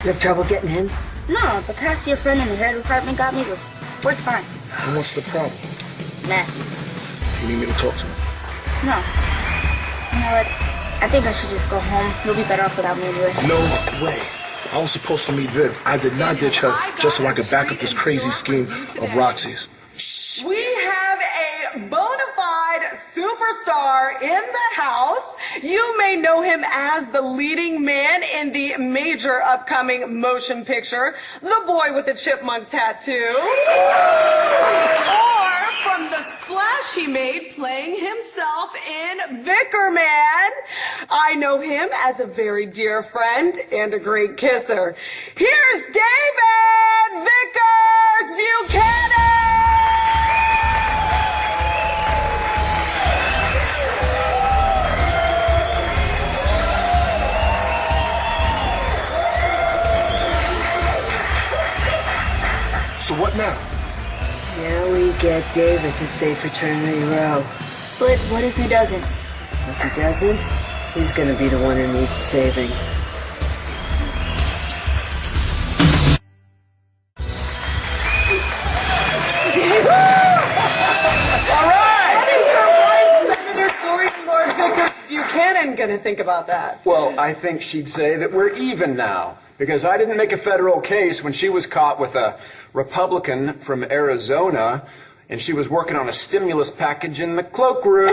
You have trouble getting in? No, the past your friend in the hair department got me worked fine. And what's the problem? Matthew. You need me to talk to him? No. You know what? I think I should just go home. He'll be better off without me anyway. No way. I was supposed to meet Viv. I did not ditch her just so I could back up this crazy scheme of Roxy's. We have a bona fide superstar in the house. You may know him as the leading man in the major upcoming motion picture, The Boy with the Chipmunk Tattoo. Or from the splash he made playing himself in Vicar Man. I know him as a very dear friend and a great kisser. Here's David Vickers Buchanan! So what now? Now we get David to say Fraternity Row. But what if he doesn't? If he doesn't, he's gonna be the one who needs saving. All right! What is your wife, Senator Dorian Lord Vickers Buchanan, gonna think about that? Well, I think she'd say that we're even now. Because I didn't make a federal case when she was caught with a Republican from Arizona, and she was working on a stimulus package in the cloakroom.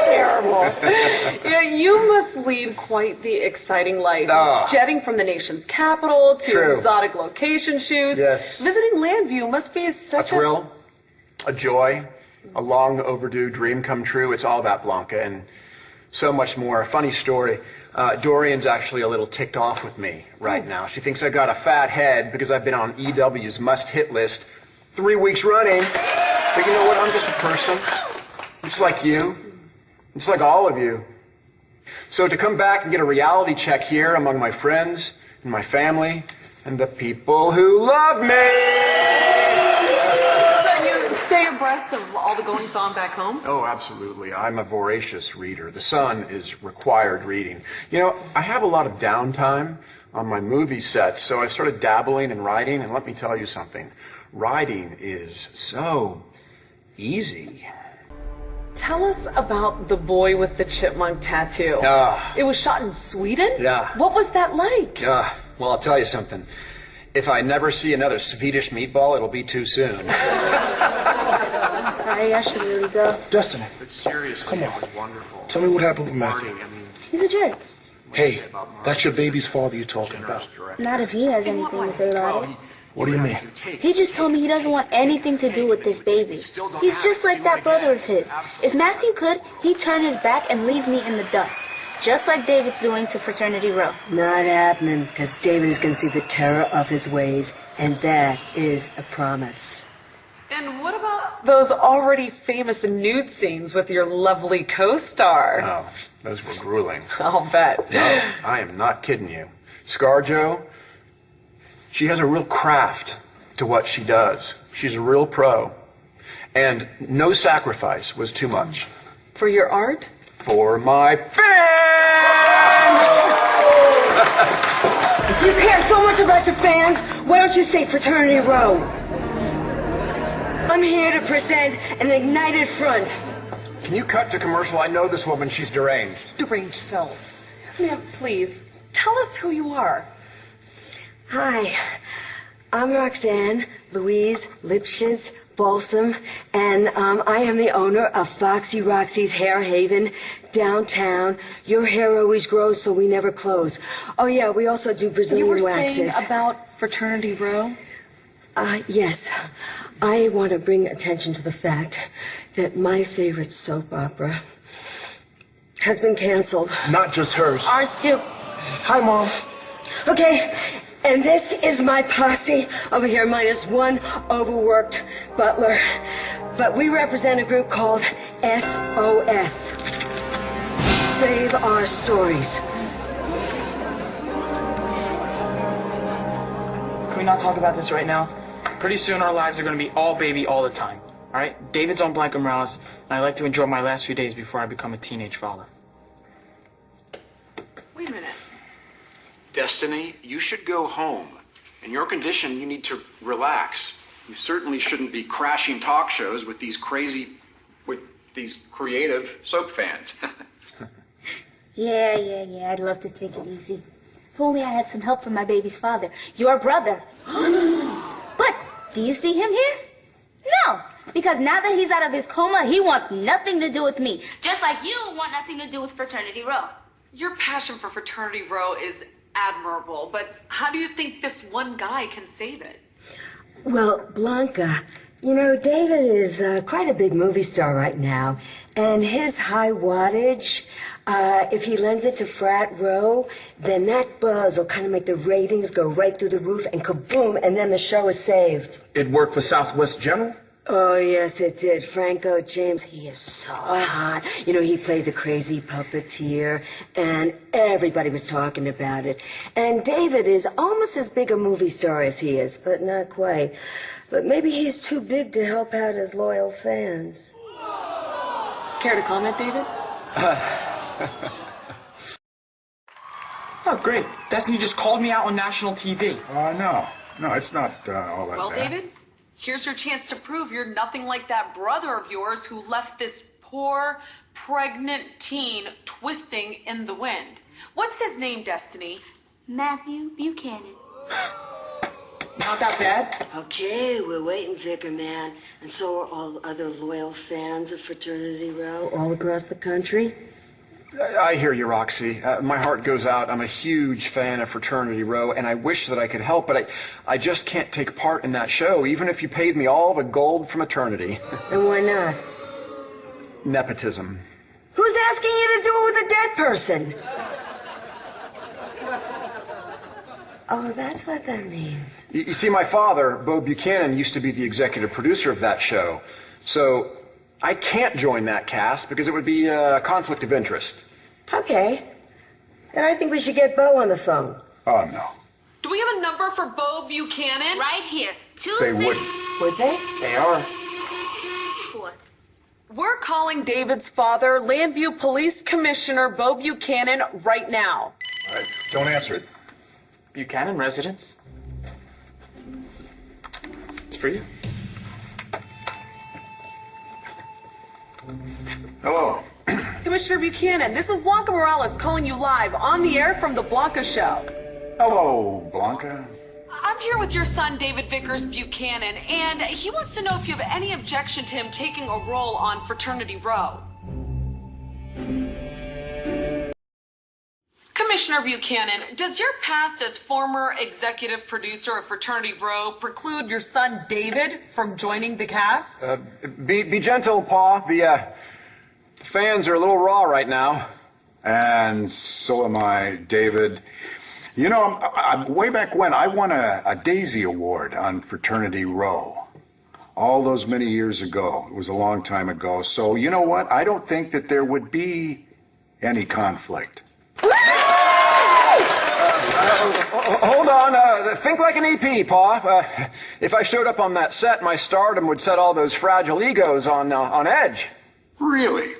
Terrible. Yeah, you must lead quite the exciting life. Jetting from the nation's capital to True. exotic location shoots. Yes. Visiting Landview must be such A thrill, a joy, a long overdue dream come true. It's all about Blanca and so much more. A funny story. Dorian's actually a little ticked off with me right now. She thinks I got a fat head because I've been on EW's must-hit list 3 weeks running. But you know what? I'm just a person. Just like you. Just like all of you. So to come back and get a reality check here among my friends and my family and the people who love me. stay abreast of all the goings-on back home? Oh, absolutely. I'm a voracious reader. The Sun is required reading. You know, I have a lot of downtime on my movie sets, so I've started dabbling in writing, and let me tell you something. Writing is so easy. Tell us about The Boy with the Chipmunk Tattoo. It was shot in Sweden? Yeah. What was that like? Well, I'll tell you something. If I never see another Swedish meatball, it'll be too soon. I'm sorry, I should really go. Dustin, But seriously, come on. it was wonderful. Tell me what happened with Matthew. Marty, I mean, He's a jerk. Hey, that's your baby's father you're talking about. Not if he has anything to say about it. What do you mean? He just told me he doesn't want anything to do with this baby. He's just like that brother of his. If Matthew could, he'd turn his back and leave me in the dust. Just like David's doing to Fraternity Row. Not happening, because David is going to see the terror of his ways, and that is a promise. And what about those already famous nude scenes with your lovely co-star? Oh, those were grueling. I'll bet. No, I am not kidding you. ScarJo, she has a real craft to what she does. She's a real pro. And no sacrifice was too much. For your art? For my fans! If you care so much about your fans, why don't you say Fraternity Row? I'm here to present an ignited front. Can you cut to commercial? I know this woman. She's deranged. Deranged cells. Ma'am, please, tell us who you are. Hi, I'm Roxanne Louise Lipschitz Balsam, and I am the owner of Foxy Roxy's Hair Haven downtown. Your hair always grows, so we never close. Oh yeah, we also do Brazilian You were waxes. saying about Fraternity Row? Yes. I want to bring attention to the fact that my favorite soap opera has been canceled. Not just hers. Ours too. Hi, Mom. Okay, and this is my posse over here, minus one overworked butler. But we represent a group called SOS. Save Our Stories. Can we not talk about this right now? Pretty soon our lives are going to be all baby all the time. All right? David's on Blanca Morales, and I like to enjoy my last few days before I become a teenage father. Wait a minute. Destiny, you should go home. In your condition, you need to relax. You certainly shouldn't be crashing talk shows with these creative soap fans. Yeah. I'd love to take it easy. If only I had some help from my baby's father, your brother. But do you see him here? No, because now that he's out of his coma, he wants nothing to do with me. Just like you want nothing to do with Fraternity Row. Your passion for Fraternity Row is admirable, but how do you think this one guy can save it? Well, Blanca, you know, David is quite a big movie star right now, and his high wattage, if he lends it to Frat Row, then that buzz will kind of make the ratings go right through the roof, and kaboom, and then the show is saved. It worked for Southwest General? Oh, yes, it did. Franco James, he is so hot. You know, he played the crazy puppeteer, and everybody was talking about it. And David is almost as big a movie star as he is, but not quite. But maybe he's too big to help out his loyal fans. Care to comment, David? Oh, great. Destiny just called me out on national TV. No, it's not all that Well, bad. David, here's your chance to prove you're nothing like that brother of yours who left this poor, pregnant teen twisting in the wind. What's his name, Destiny? Matthew Buchanan. Not that bad. Okay, we're waiting, Vicar Man. And so are all other loyal fans of Fraternity Row all across the country. I hear you, Roxy. My heart goes out. I'm a huge fan of Fraternity Row, and I wish that I could help, but I just can't take part in that show, even if you paid me all the gold from eternity. And why not? Nepotism. Who's asking you to do it with a dead person? Oh, that's what that means. You see, my father, Bo Buchanan, used to be the executive producer of that show, so I can't join that cast because it would be a conflict of interest. Okay. And I think we should get Bo on the phone. Oh, no. Do we have a number for Bo Buchanan? Right here. They wouldn't. Would they? They are. 4. We're calling David's father, Landview Police Commissioner Bo Buchanan, right now. All right, don't answer it. Buchanan residence. It's for you. Hello. Commissioner Buchanan, this is Blanca Morales calling you live on the air from The Blanca Show. Hello, Blanca. I'm here with your son, David Vickers Buchanan, and he wants to know if you have any objection to him taking a role on Fraternity Row. Commissioner Buchanan, does your past as former executive producer of Fraternity Row preclude your son, David, from joining the cast? Be gentle, Pa. The fans are a little raw right now. And so am I, David. You know, way back when, I won a Daisy Award on Fraternity Row. All those many years ago. It was a long time ago. So, you know what? I don't think that there would be any conflict. Hold on. Think like an EP, Pa. If I showed up on that set, my stardom would set all those fragile egos on edge. Really?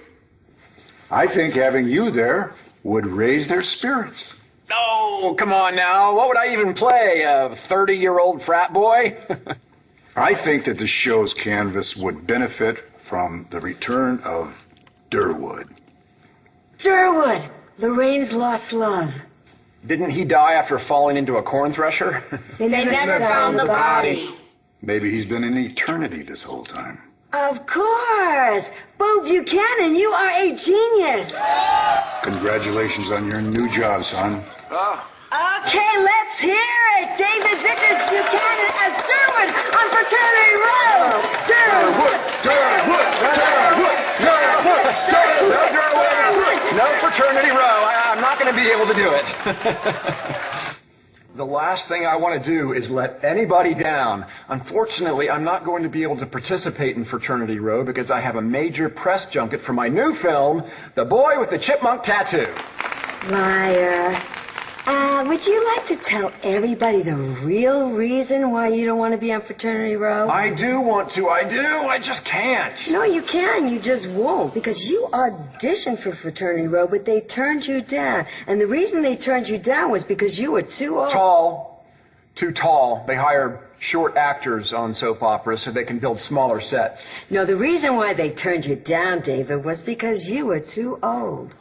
I think having you there would raise their spirits. Oh, come on now. What would I even play? A 30-year-old frat boy? I think that the show's canvas would benefit from the return of Durwood. Durwood! Lorraine's lost love. Didn't he die after falling into a corn thresher? They never found the body. Maybe he's been in eternity this whole time. Of course! Bo Buchanan, you are a genius! Congratulations on your new job, son. Okay, let's hear it! David Vickers Buchanan as Durwood on Fraternity Row! Durwood! Durwood! Durwood! Durwood! Durwood! Durwood! No Fraternity Row. I'm not going to be able to do it. The last thing I want to do is let anybody down. Unfortunately, I'm not going to be able to participate in Fraternity Row because I have a major press junket for my new film, The Boy with the Chipmunk Tattoo. Liar. Would you like to tell everybody the real reason why you don't want to be on Fraternity Row? I do want to. I do. I just can't. No, you can. You just won't. Because you auditioned for Fraternity Row, but they turned you down. And the reason they turned you down was because you were too old. Tall. Too tall. They hire short actors on soap operas so they can build smaller sets. No, the reason why they turned you down, David, was because you were too old.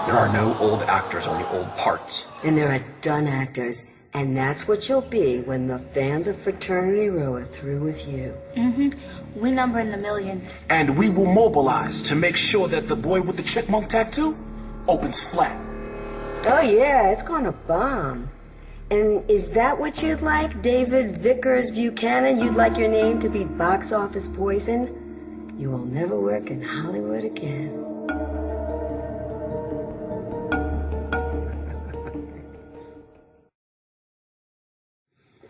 There are no old actors on the old parts. And there are done actors. And that's what you'll be when the fans of Fraternity Row are through with you. Mm-hmm. We number in the millions. And we will mobilize to make sure that the boy with the chipmunk tattoo opens flat. Oh, yeah, it's gonna bomb. And is that what you'd like, David Vickers Buchanan? You'd like your name to be box office poison? You will never work in Hollywood again.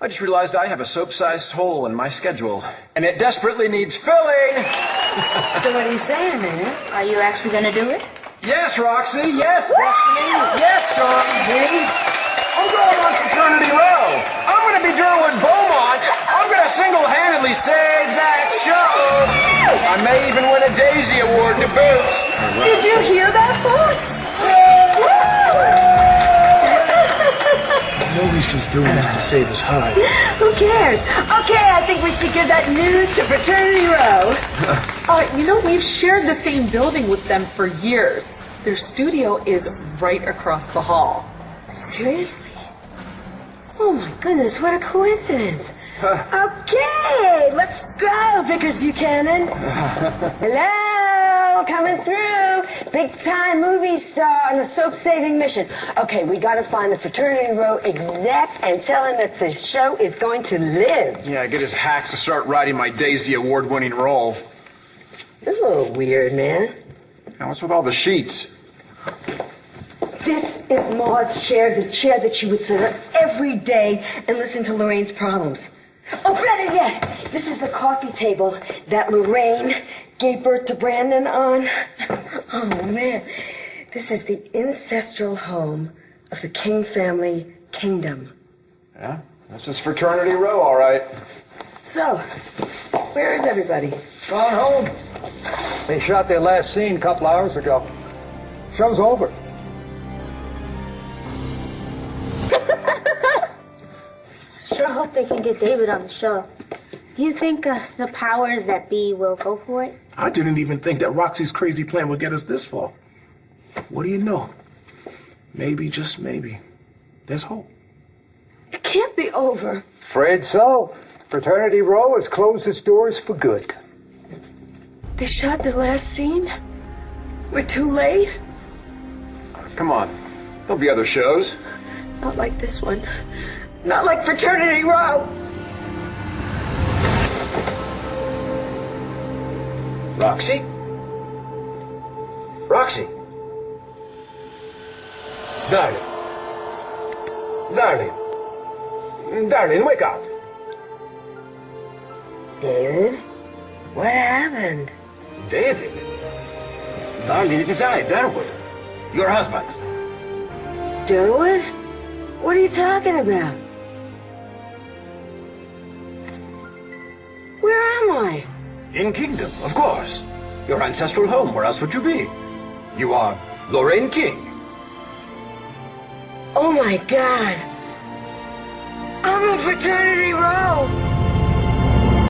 I just realized I have a soap-sized hole in my schedule, and it desperately needs filling! So what are you saying, man? Are you actually gonna do it? Yes, Roxy! Yes, Destiny! Yes, Shaun! I'm going on Fraternity Row! I'm gonna be Derwin Beaumont! I'm gonna single-handedly save that show! I may even win a Daisy Award to boot! Did you hear that, folks? I know he's just doing this to save his hide. Who cares? Okay, I think we should give that news to Fraternity Row. You know, we've shared the same building with them for years. Their studio is right across the hall. Seriously? Oh my goodness, what a coincidence. Okay, let's go, Vickers Buchanan. Hello, coming through. Big time movie star on a soap saving mission. Okay, we gotta find the Fraternity Row exec and tell him that this show is going to live. Yeah, get his hacks to start writing my Daisy Award-winning role. This is a little weird, man. Now, what's with all the sheets? This is Maud's chair, the chair that she would sit on every day and listen to Lorraine's problems. Oh, better yet, this is the coffee table that Lorraine gave birth to Brandon on. Oh, man. This is the ancestral home of the King family kingdom. Yeah, this is Fraternity Row, all right. So, where is everybody? Gone home. They shot their last scene a couple hours ago. Show's over. Sure hope they can get David on the show. Do you think the powers that be will go for it? I didn't even think that Roxy's crazy plan would get us this far. What do you know? Maybe, just maybe, there's hope. It can't be over. Afraid so. Fraternity Row has closed its doors for good. They shot the last scene? We're too late? Come on, there'll be other shows. Not like this one. Not like Fraternity Row. Roxy? Roxy? Darling, wake up. David? What happened? David? Darling, it is I, Darwood. Your husband. Derwin? What are you talking about? Where am I? In Kingdom, of course. Your ancestral home, where else would you be? You are Lorraine King. Oh my God. I'm in Fraternity Row.